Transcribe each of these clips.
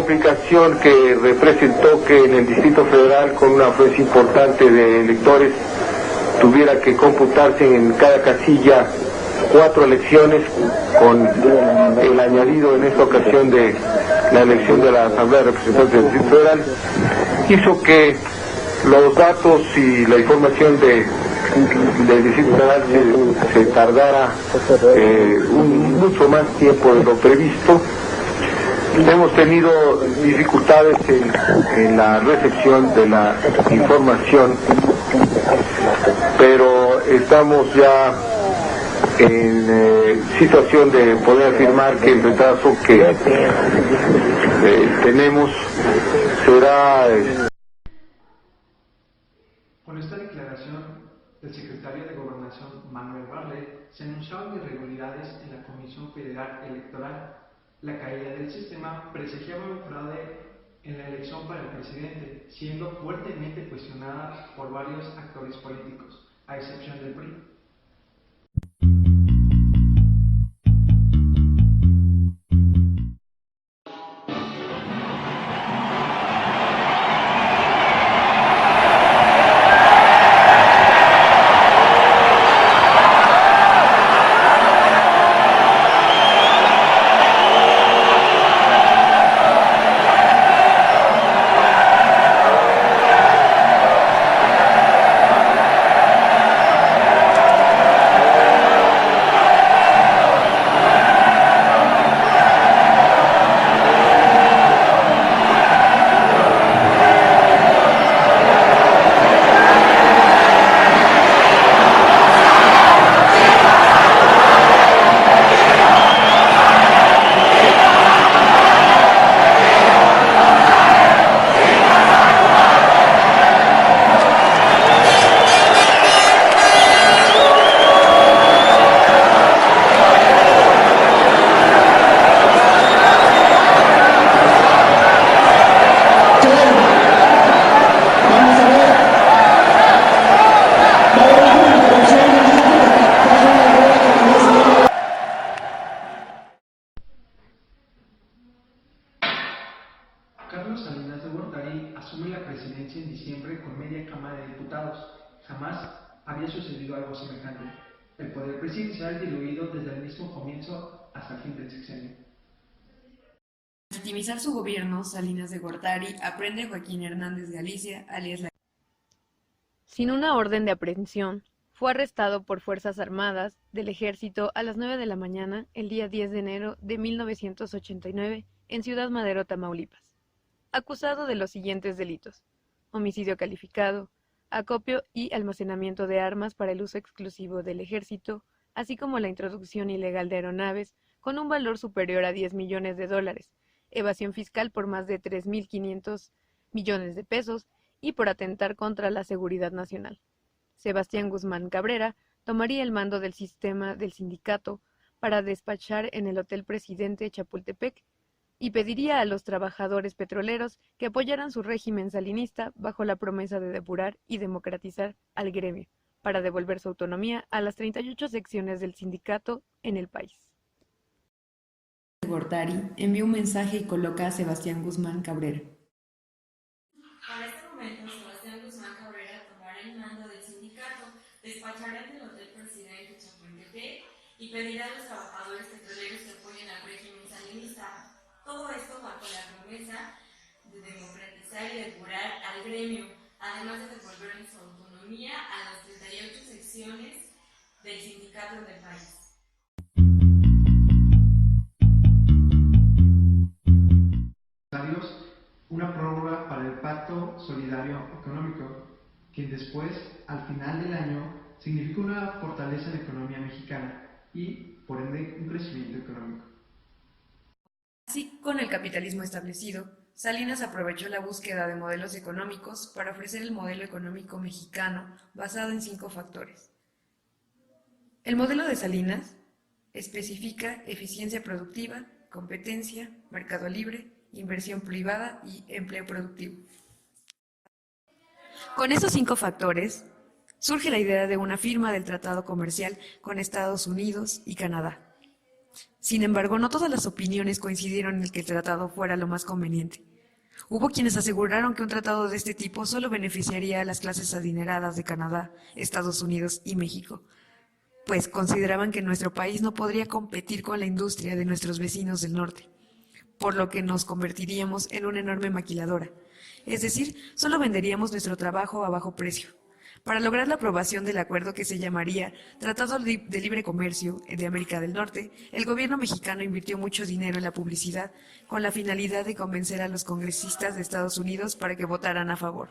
complicación que representó que en el Distrito Federal, con una afluencia importante de electores, tuviera que computarse en cada casilla 4 elecciones, con el añadido en esta ocasión de la elección de la Asamblea de Representantes del Distrito Federal, hizo que los datos y la información del Distrito Federal se tardara mucho más tiempo de lo previsto. Hemos tenido dificultades en la recepción de la información, pero estamos ya en situación de poder afirmar que el retraso que tenemos será... Con esta declaración del secretario de Gobernación, Manuel Bartlett, se anunciaban irregularidades en la Comisión Federal Electoral. La caída del sistema presagiaba un fraude en la elección para el presidente, siendo fuertemente cuestionada por varios actores políticos, a excepción del PRI. Carlos Salinas de Gortari asume la presidencia en diciembre con media Cámara de Diputados. Jamás había sucedido algo semejante. El poder presidencial diluido desde el mismo comienzo hasta el fin del sexenio. Para legitimizar su gobierno, Salinas de Gortari aprende a Joaquín Hernández Galicia, alias la... Sin una orden de aprehensión, fue arrestado por Fuerzas Armadas del Ejército a las 9 de la mañana el día 10 de enero de 1989 en Ciudad Madero, Tamaulipas, acusado de los siguientes delitos: homicidio calificado, acopio y almacenamiento de armas para el uso exclusivo del Ejército, así como la introducción ilegal de aeronaves con un valor superior a $10 millones, evasión fiscal por más de 3.500 millones de pesos y por atentar contra la seguridad nacional. Sebastián Guzmán Cabrera tomaría el mando del sistema del sindicato para despachar en el Hotel Presidente Chapultepec y pediría a los trabajadores petroleros que apoyaran su régimen salinista bajo la promesa de depurar y democratizar al gremio para devolver su autonomía a las 38 secciones del sindicato en el país. Gortari envió un mensaje y coloca a Sebastián Guzmán Cabrera. Para este momento, Sebastián Guzmán Cabrera tomará el mando del sindicato, despachará en el Hotel Presidente Chapultepec y pedirá a los trabajadores petroleros que apoyen al régimen salinista. Todo esto bajo la promesa de democratizar y depurar al gremio, además de devolverle su autonomía a las 38 secciones del sindicato del país. Una prórroga para el Pacto Solidario Económico, que después, al final del año, significa una fortaleza en la economía mexicana y, por ende, un crecimiento económico. Así, con el capitalismo establecido, Salinas aprovechó la búsqueda de modelos económicos para ofrecer el modelo económico mexicano basado en 5 factores. El modelo de Salinas especifica eficiencia productiva, competencia, mercado libre, inversión privada y empleo productivo. Con estos 5 factores, surge la idea de una firma del Tratado Comercial con Estados Unidos y Canadá. Sin embargo, no todas las opiniones coincidieron en que el tratado fuera lo más conveniente. Hubo quienes aseguraron que un tratado de este tipo solo beneficiaría a las clases adineradas de Canadá, Estados Unidos y México, pues consideraban que nuestro país no podría competir con la industria de nuestros vecinos del norte, por lo que nos convertiríamos en una enorme maquiladora, es decir, solo venderíamos nuestro trabajo a bajo precio. Para lograr la aprobación del acuerdo que se llamaría Tratado de Libre Comercio de América del Norte, el gobierno mexicano invirtió mucho dinero en la publicidad con la finalidad de convencer a los congresistas de Estados Unidos para que votaran a favor.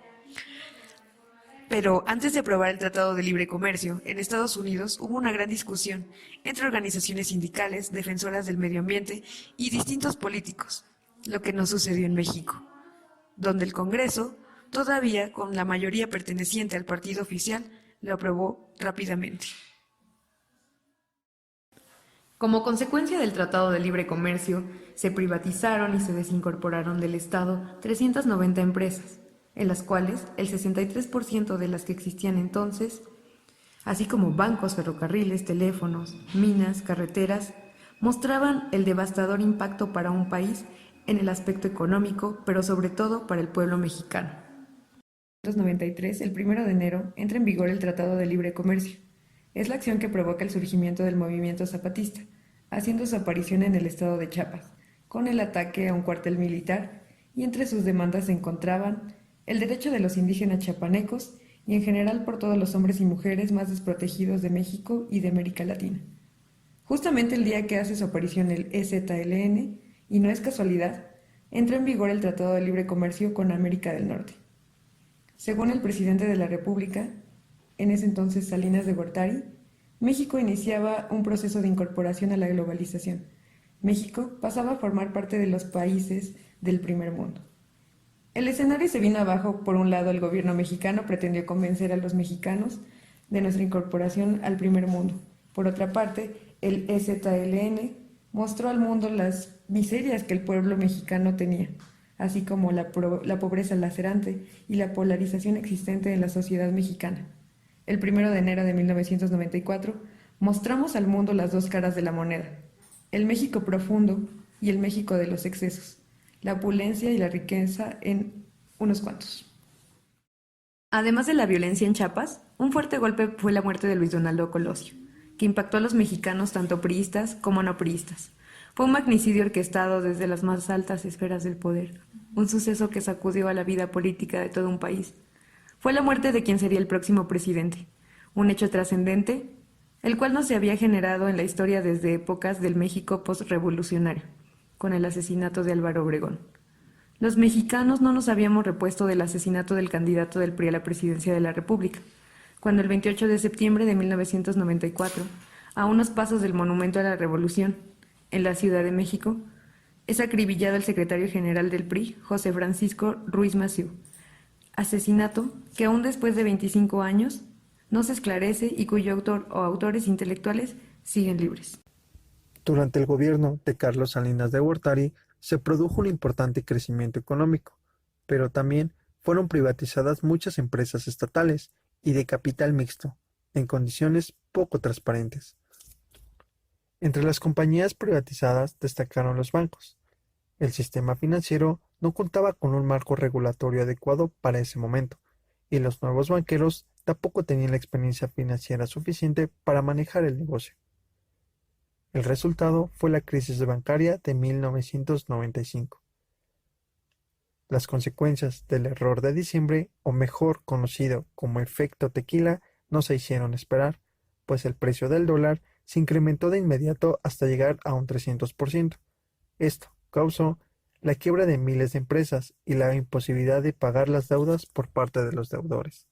Pero antes de aprobar el Tratado de Libre Comercio, en Estados Unidos hubo una gran discusión entre organizaciones sindicales, defensoras del medio ambiente y distintos políticos, lo que no sucedió en México, donde el Congreso, todavía con la mayoría perteneciente al partido oficial, lo aprobó rápidamente. Como consecuencia del Tratado de Libre Comercio, se privatizaron y se desincorporaron del Estado 390 empresas, en las cuales el 63% de las que existían entonces, así como bancos, ferrocarriles, teléfonos, minas, carreteras, mostraban el devastador impacto para un país en el aspecto económico, pero sobre todo para el pueblo mexicano. En 1993, el 1 de enero, entra en vigor el Tratado de Libre Comercio. Es la acción que provoca el surgimiento del movimiento zapatista, haciendo su aparición en el estado de Chiapas, con el ataque a un cuartel militar, y entre sus demandas se encontraban el derecho de los indígenas chiapanecos y en general por todos los hombres y mujeres más desprotegidos de México y de América Latina. Justamente el día que hace su aparición el EZLN, y no es casualidad, entra en vigor el Tratado de Libre Comercio con América del Norte. Según el presidente de la República, en ese entonces Salinas de Gortari, México iniciaba un proceso de incorporación a la globalización. México pasaba a formar parte de los países del primer mundo. El escenario se vino abajo. Por un lado, el gobierno mexicano pretendió convencer a los mexicanos de nuestra incorporación al primer mundo. Por otra parte, el EZLN mostró al mundo las miserias que el pueblo mexicano tenía, así como la pobreza lacerante y la polarización existente en la sociedad mexicana. El 1 de enero de 1994 mostramos al mundo las dos caras de la moneda, el México profundo y el México de los excesos, la opulencia y la riqueza en unos cuantos. Además de la violencia en Chiapas, un fuerte golpe fue la muerte de Luis Donaldo Colosio, que impactó a los mexicanos tanto priistas como no priistas. Fue un magnicidio orquestado desde las más altas esferas del poder, un suceso que sacudió a la vida política de todo un país. Fue la muerte de quien sería el próximo presidente, un hecho trascendente, el cual no se había generado en la historia desde épocas del México postrevolucionario, con el asesinato de Álvaro Obregón. Los mexicanos no nos habíamos repuesto del asesinato del candidato del PRI a la presidencia de la República, cuando el 28 de septiembre de 1994, a unos pasos del Monumento a la Revolución, en la Ciudad de México, es acribillado el secretario general del PRI, José Francisco Ruiz Massieu, asesinato que aún después de 25 años no se esclarece y cuyo autor o autores intelectuales siguen libres. Durante el gobierno de Carlos Salinas de Gortari se produjo un importante crecimiento económico, pero también fueron privatizadas muchas empresas estatales y de capital mixto, en condiciones poco transparentes. Entre las compañías privatizadas destacaron los bancos. El sistema financiero no contaba con un marco regulatorio adecuado para ese momento, y los nuevos banqueros tampoco tenían la experiencia financiera suficiente para manejar el negocio. El resultado fue la crisis bancaria de 1995. Las consecuencias del error de diciembre, o mejor conocido como efecto tequila, no se hicieron esperar, pues el precio del dólar se incrementó de inmediato hasta llegar a un 300%. Esto causó la quiebra de miles de empresas y la imposibilidad de pagar las deudas por parte de los deudores.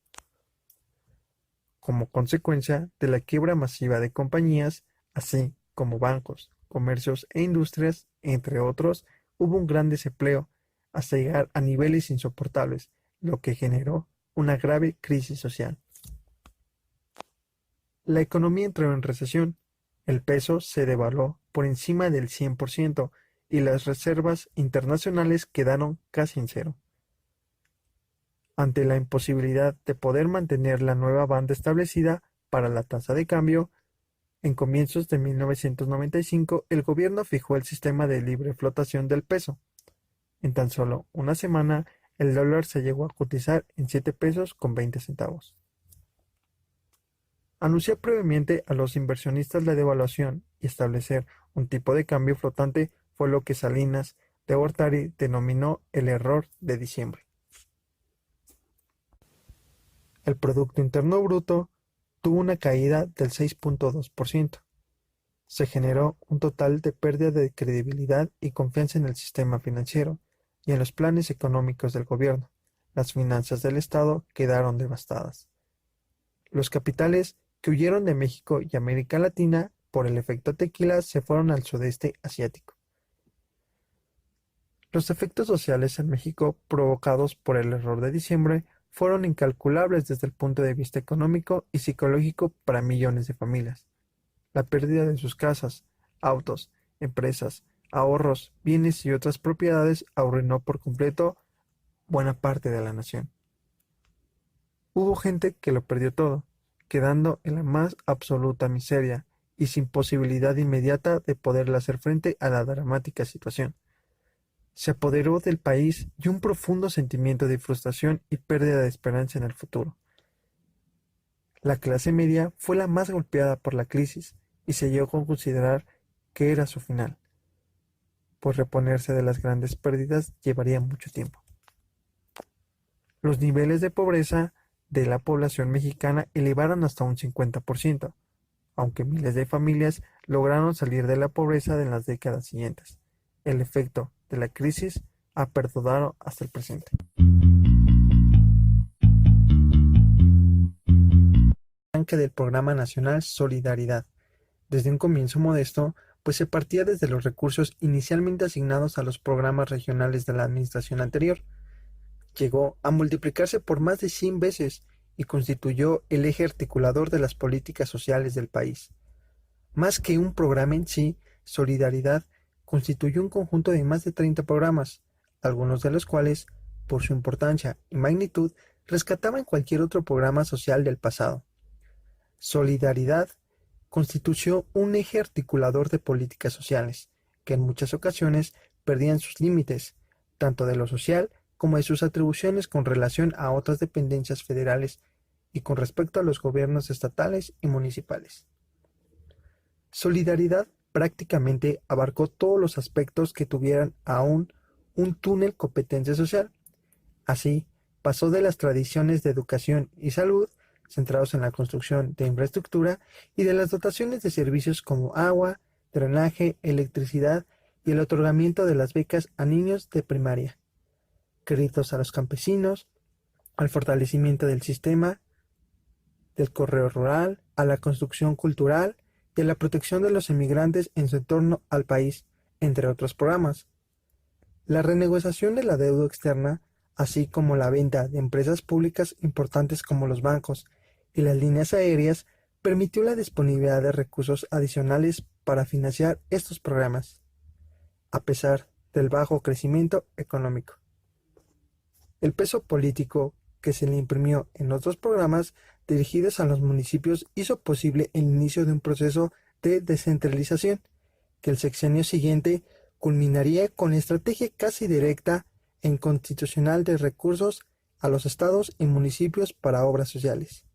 Como consecuencia de la quiebra masiva de compañías, así como bancos, comercios e industrias, entre otros, hubo un gran desempleo, hasta llegar a niveles insoportables, lo que generó una grave crisis social. La economía entró en recesión, el peso se devaluó por encima del 100% y las reservas internacionales quedaron casi en cero. Ante la imposibilidad de poder mantener la nueva banda establecida para la tasa de cambio, En comienzos de 1995, el gobierno fijó el sistema de libre flotación del peso. En tan solo una semana, el dólar se llegó a cotizar en 7 pesos con 20 centavos. Anunciar previamente a los inversionistas la devaluación y establecer un tipo de cambio flotante fue lo que Salinas de Gortari denominó el error de diciembre. El Producto Interno Bruto tuvo una caída del 6.2%. Se generó un total de pérdida de credibilidad y confianza en el sistema financiero y en los planes económicos del gobierno. Las finanzas del Estado quedaron devastadas. Los capitales que huyeron de México y América Latina por el efecto tequila se fueron al sudeste asiático. Los efectos sociales en México provocados por el error de diciembre fueron incalculables desde el punto de vista económico y psicológico para millones de familias. La pérdida de sus casas, autos, empresas, ahorros, bienes y otras propiedades arruinó por completo buena parte de la nación. Hubo gente que lo perdió todo, quedando en la más absoluta miseria y sin posibilidad inmediata de poderle hacer frente a la dramática situación. Se apoderó del país y un profundo sentimiento de frustración y pérdida de esperanza en el futuro. La clase media fue la más golpeada por la crisis y se llegó a considerar que era su final, pues reponerse de las grandes pérdidas llevaría mucho tiempo. Los niveles de pobreza de la población mexicana elevaron hasta un 50%, aunque miles de familias lograron salir de la pobreza en las décadas siguientes. El efecto de la crisis ha perdurado hasta el presente. Arranque del Programa Nacional Solidaridad. Desde un comienzo modesto, pues se partía desde los recursos inicialmente asignados a los programas regionales de la administración anterior. Llegó a multiplicarse por más de 100 veces y constituyó el eje articulador de las políticas sociales del país. Más que un programa en sí, Solidaridad constituyó un conjunto de más de 30 programas, algunos de los cuales, por su importancia y magnitud, rescataban cualquier otro programa social del pasado. Solidaridad constituyó un eje articulador de políticas sociales, que en muchas ocasiones perdían sus límites, tanto de lo social como de sus atribuciones con relación a otras dependencias federales y con respecto a los gobiernos estatales y municipales. Solidaridad prácticamente abarcó todos los aspectos que tuvieran aún un túnel competencia social. Así, pasó de las tradiciones de educación y salud, centrados en la construcción de infraestructura, y de las dotaciones de servicios como agua, drenaje, electricidad y el otorgamiento de las becas a niños de primaria, créditos a los campesinos, al fortalecimiento del sistema del correo rural, a la construcción cultural y a la protección de los emigrantes en su entorno al país, entre otros programas. La renegociación de la deuda externa, así como la venta de empresas públicas importantes como los bancos y las líneas aéreas, permitió la disponibilidad de recursos adicionales para financiar estos programas, a pesar del bajo crecimiento económico. El peso político que se le imprimió en otros programas dirigidos a los municipios hizo posible el inicio de un proceso de descentralización, que el sexenio siguiente culminaría con la estrategia casi directa e inconstitucional de recursos a los estados y municipios para obras sociales.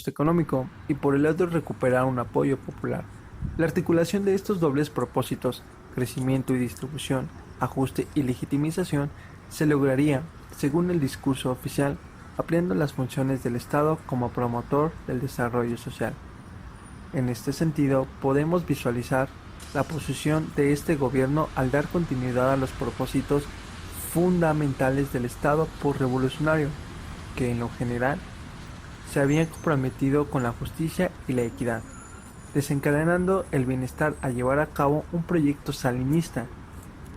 Económico y por el lado recuperar un apoyo popular. La articulación de estos dobles propósitos, crecimiento y distribución, ajuste y legitimización, se lograría, según el discurso oficial, ampliando las funciones del Estado como promotor del desarrollo social. En este sentido, podemos visualizar la posición de este gobierno al dar continuidad a los propósitos fundamentales del Estado postrevolucionario, que en lo general se habían comprometido con la justicia y la equidad, desencadenando el bienestar a llevar a cabo un proyecto salinista.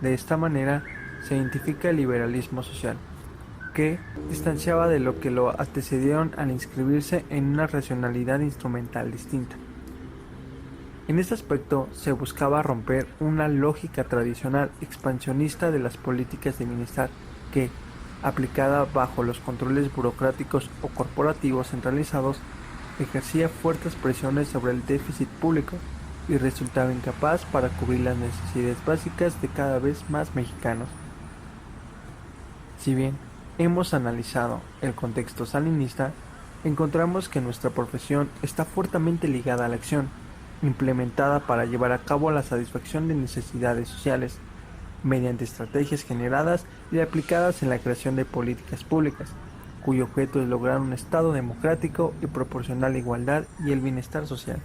De esta manera se identifica el liberalismo social, que distanciaba de lo que lo antecedieron al inscribirse en una racionalidad instrumental distinta. En este aspecto se buscaba romper una lógica tradicional expansionista de las políticas de bienestar que, aplicada bajo los controles burocráticos o corporativos centralizados, ejercía fuertes presiones sobre el déficit público y resultaba incapaz para cubrir las necesidades básicas de cada vez más mexicanos. Si bien hemos analizado el contexto salinista, encontramos que nuestra profesión está fuertemente ligada a la acción, implementada para llevar a cabo la satisfacción de necesidades sociales, mediante estrategias generadas y aplicadas en la creación de políticas públicas, cuyo objeto es lograr un Estado democrático y proporcionar la igualdad y el bienestar social.